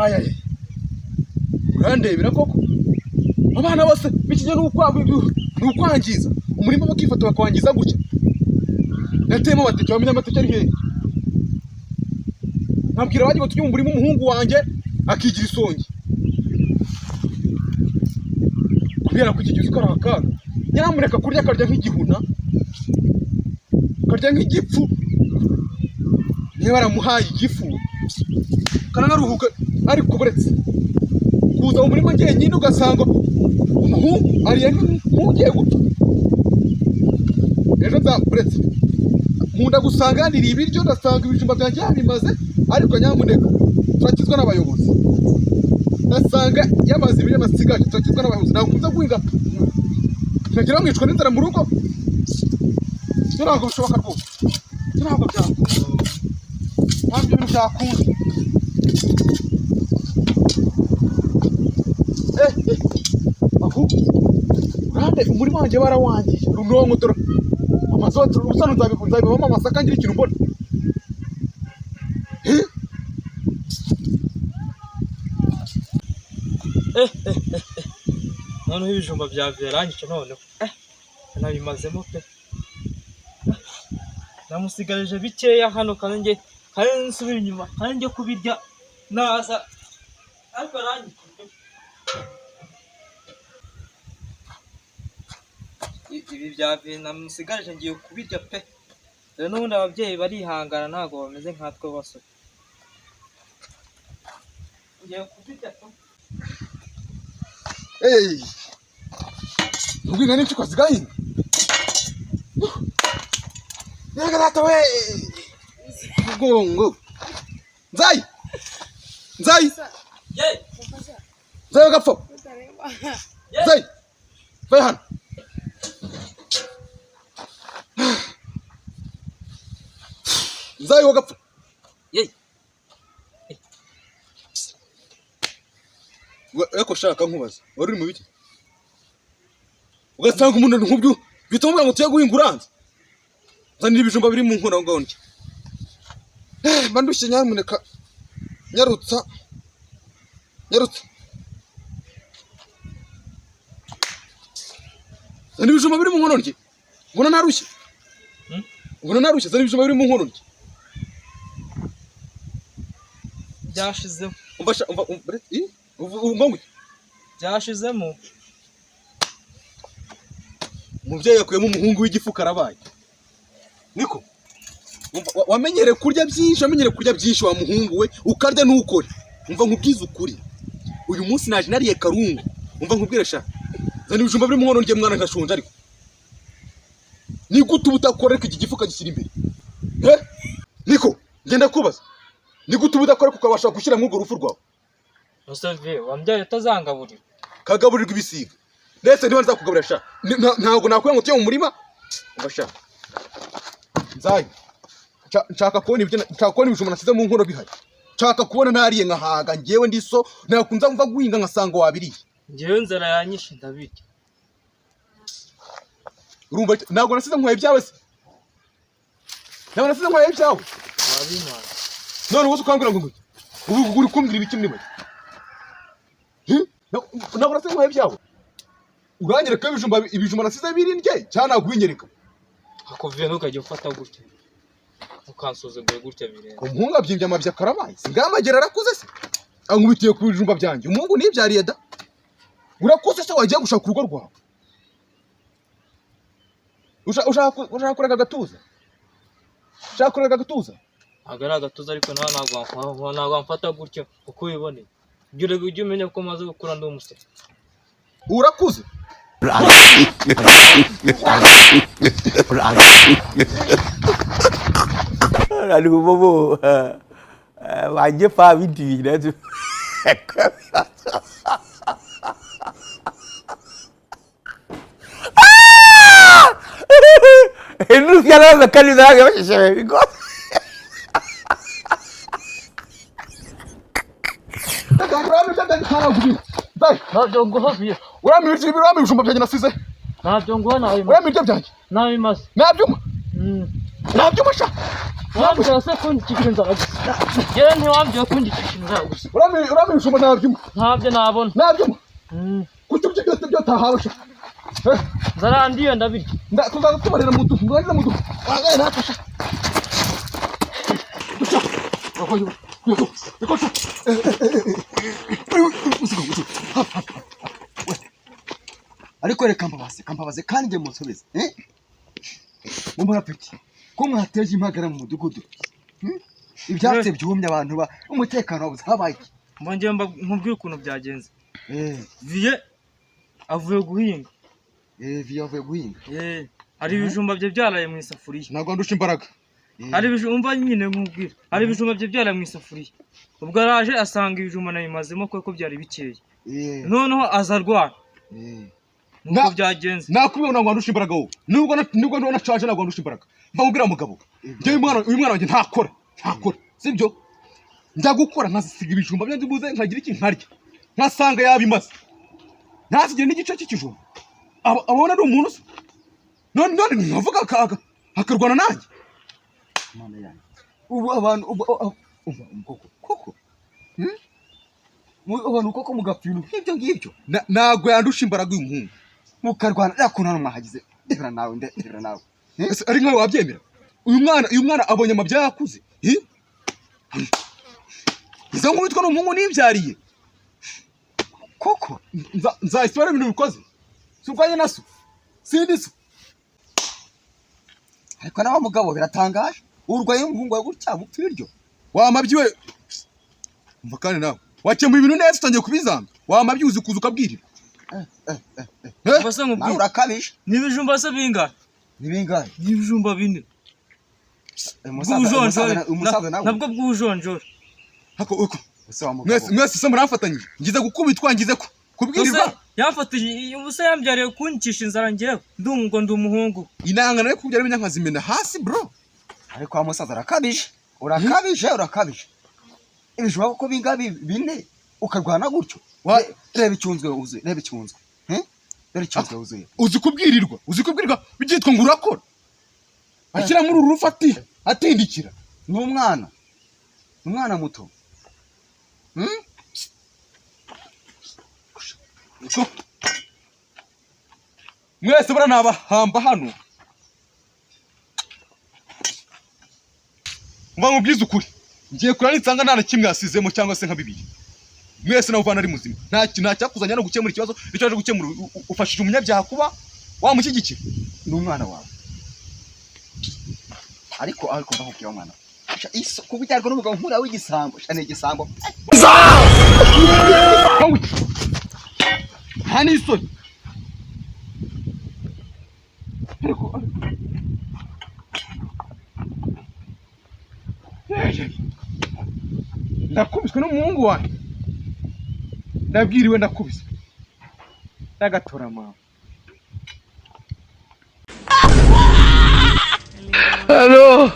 aya urandebera koko abana bose bikinye n'ukwangiza umurimo bakifata bakwangiza gutya natemo bateke bamenya amateke ari hehe nabwira bagiye batunye mu murimo umuhungu wanjye akigira isongi kubera ko ikigize ukara akaga nyamuneka kurya akarya nk'igihuna akarya nk'igipfu niba baramuhaye igifu kananaruhuka ariko buretse kuza mu murimo njyenyine ugasanga umuhungu ariye nk'ugiye gupfa ejo nzaburetse nkunda gusanga yaniriye ibiryo ndasanga ibijumba byanjye yabimaze ariko nyamuneka turakizwa n'abayobozi ndasanga yamaze ibiryo nasigaje turakizwa n'abayobozi nakunze guhinga nkagira mwicwa n'inzara mu rugo ntabwo bishoboka rwose ntabwo byakunda ntabwo ibintu byakunda ahubwo urande umurimo wanjye barawangije runonko dore amazote usano nzabibamo amasaka ngira ikintu mbona noneho ibijumba bya Veranyica noneho nabimazemo pe namusigarije bikeya hano kandi nsubira inyuma kandi njye kubirya naza ariko Veranyica ibi bya namusigarije ngiye kubirya pe rero n'ubundi ababyeyi barihangana ntabwo bameze nkatwe basore ngiye kubirya pe ubwinga n'icyo ukazi gahinga nega data we ubwongo nzayi ugapfa nzayi vaye hano nzayi ugapfa eko shaka nkubaza wari uri mu biki ugasanga umuntu nk'ubyo bituma ngo tuye guhinga uranze zanira ibijumba biri mu nkono ngondye bandushye nyamuneka nyarutsa zanira ibijumba biri mu nkono ndye ubona narushye zanira ibijumba biri mu nkono ndye byashizemo byashizemo umubyeyi yakuyemo umuhungu w'igifu karabaye niko wamenyere kurya byinshi wa muhungu we ukarya n'ukore umva nkubwiza ukuri uyu munsi naje nariye karungu umva nkubwire sha zana ibijumba biri mu nkono ndye mwana nkashonje ariko ni gute ubutakoreka iki gifu kagishyira imbere niko ngenda kubaza ni gute ubutakoreka ukabasha gushyira mu urwo rufu rwawe Musave wambyaye utazangaburira kagaburirwa ibisiga ndetse niba nzakugaburira sha ntabwo nakuye ngo tuye mu murima ubasha nzayi nshaka kubona ibijumba nasize mu nkono bihari nshaka kubona nariye nkahaga ngewe ndiso nakunza mva guhinga nkasanga wabiriye ngewe nzara yanyishe ndabirya urumva ntabwo nasize nkwaye ibyawe se wabintwara none wose ukambwira ngo ubu uri kumbwira ibiki muri make ntabwo nasize nkwaye ibyawe uranyereka ibijumba nasize birindye cyangwa naguhinyereka hakuvuye ntukajya ufata gutya ukansuzuguye gutya birenda umuhungu abyimbye amabya karabaye singamagera arakuze se ankubitiye ku bijumba byanjye umuhungu nibyariye da urakuze se wagiye gushaka urugo rwawe ushaka kurega agatuza ntabwo ari agatuza ariko nawe ntabwo wamfata gutya uko ubiboneye ujye umenya ko maze gukura ndi umusore urakuze Aduh bobo, wajib faham itu dah tu. Ini sekarang makan di sana macam siapa? Ikut. ntabyo nguhabiye uramira ibijumba byanjye nasize ntabyo nguha nawe uramira byanjye nawe maze nabyuma sha wambwira se ko nkikinza Yewe ntiwambye kundikisha inzara gusa. Uramenye ibijumba ntabyuma. Ntabyo nabona. Nabyuma. Kutubye byose byo tahawe sha. Zarandiye ndabirya. Tuzaza tubarira mu dufu, ngwagire mu dufu. Wagaye nafasha. Ariko reka mbabaze kandi njye musubize Umurapiki ko mwateje impagara mu mudugudu ibyatsi byumye abantu umutekano wabuze habaye Mbonye nkubwira ukuntu byagenze Viye avuye guhinga Viye avuye guhinga hari ibijumba bye byaraye mu isafuriya ntabwo ndusha imbaraga hari ibijumba nyine nkubwira hari ibijumba bye byaraye mu isafuriya ubwo araje asanga ibijumba nabimazemo kuko byari bikeye noneho azarwara nuko byagenze nakubwiye ngo ndusha imbaraga wowe nubwo nacaje ntabwo ndusha imbaraga mva ubwira mugabo njye uyu mwana wanjye ntakora sibyo njya gukora nkasiga ibijumba byanjye buze nkagira iki nkarya nkasanga yabimaze ntasigire n'igice cy'ikijumba abona ari umuntu se none nkavuga akarwana nanjye mana yanjye ubu abantu koko abantu koko mugapfira nk'ibyo ngibyo ntabwo yandusha imbaraga uyu muhungu mukarwana yakunana mwahagize ndera nawe ari nkawe wabyemera uyu mwana abonye amabya yakuze izo nkuru witwa n'umuhungu nibyariye koko nzahita ibintu bikoze si ubwanjye na so sindi so ariko nawe mugabo biratangaje urwaye umuhungu wawe gutya mupfa iryo wamabyi we umva kandi nawe wakemuye ibintu neza utangiye kubizanga wamabyi uzi kuza ukabwirira basa nkubwira urakabije n'ibijumba se bingahe n'ibijumba bine nabwo bw'ubujonjora mwese se muramfatanyije ngize gukubitwa ngize kubwirirwa yamfatanyije ubusa yambyariye kunkisha inzara ngewe ndi umuhungu inanga nawe kubyara imenya nkazimena hasi bro ariko wa musaza urakabije ibijumba kuko bingahe bine ukarwana gutyo reba icyunzwe wuzuye uzi kubwirirwa byitwa ngo urakora ashyira muri uru rufati atindikira ni umwana muto mwese bara nabahamba hano mva mubwize ukuri ngiye kurana nsanga nta na kimwe yasizemo cyangwa se nka bibiri mwese nawe uvana ari muzima nta cyakuzanya no gukemura ikibazo nicyo aje gukemura ufashije umunyabyaha kuba wamushyigikira ni umwana wawe ariko ndakubwira umwana kubyarwa n'umugabo nkura w'igisambo cyane igisambo nta n'isoni ndakubiswe n'umuhungu wanjye ndabwiriwe ndakubiswe ndagatora mama Hello.